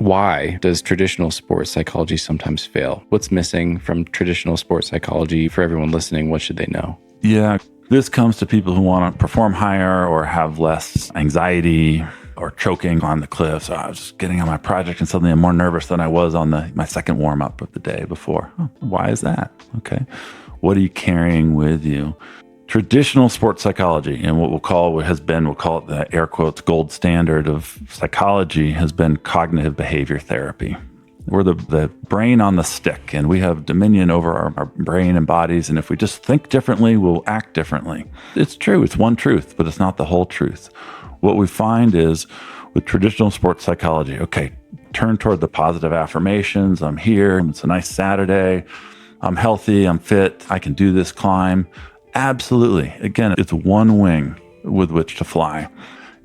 Why does traditional sports psychology sometimes fail? What's missing from traditional sports psychology? For everyone listening, what should they know? Yeah, this comes to people who want to perform higher or have less anxiety or choking on the cliffs. I was just getting on my project and suddenly I'm more nervous than I was on my second warm-up of the day before. Oh, why is that? Okay. What are you carrying with you? Traditional sports psychology, and we'll call it the air quotes gold standard of psychology, has been cognitive behavior therapy. We're the brain on the stick, and we have dominion over our brain and bodies. And if we just think differently, we'll act differently. It's true. It's one truth, but it's not the whole truth. What we find is with traditional sports psychology, okay, turn toward the positive affirmations. I'm here. It's a nice Saturday. I'm healthy. I'm fit. I can do this climb. Absolutely. Again, it's one wing with which to fly.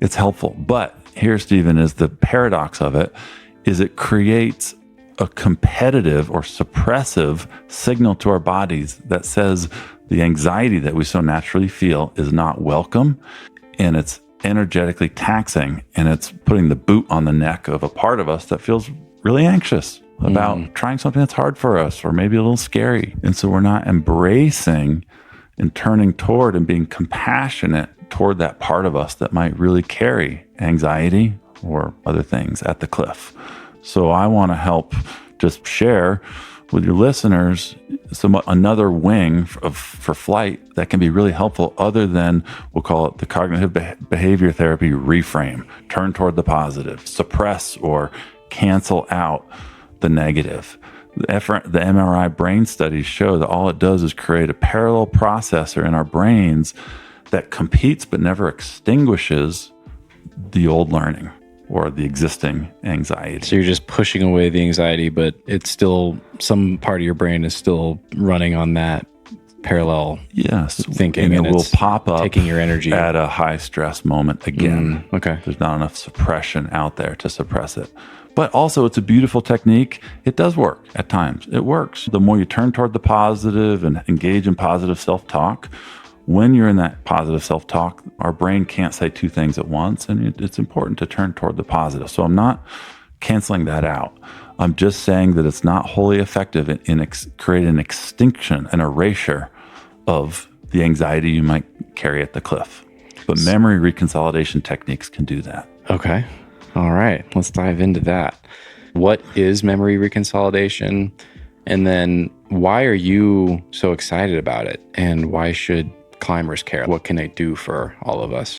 It's helpful. But here, Stephen, is the paradox of it, is it creates a competitive or suppressive signal to our bodies that says the anxiety that we so naturally feel is not welcome, and it's energetically taxing, and it's putting the boot on the neck of a part of us that feels really anxious about trying something that's hard for us or maybe a little scary. And so we're not embracing and turning toward and being compassionate toward that part of us that might really carry anxiety or other things at the cliff. So I want to help just share with your listeners another wing for flight that can be really helpful, other than, we'll call it the cognitive behavior therapy reframe. Turn toward the positive, suppress or cancel out the negative. The MRI brain studies show that all it does is create a parallel processor in our brains that competes but never extinguishes the old learning or the existing anxiety. So you're just pushing away the anxiety, but it's still, some part of your brain is still running on that parallel thinking. And it will pop up taking your energy at a high stress moment again. Okay. There's not enough suppression out there to suppress it. But also, it's a beautiful technique. It does work at times. It works. The more you turn toward the positive and engage in positive self-talk, when you're in that positive self-talk, our brain can't say two things at once, and it's important to turn toward the positive. So I'm not canceling that out. I'm just saying that it's not wholly effective in creating an extinction, an erasure of the anxiety you might carry at the cliff. But memory reconsolidation techniques can do that. Okay. All right. Let's dive into that. What is memory reconsolidation? And then why are you so excited about it? And why should climbers care? What can they do for all of us?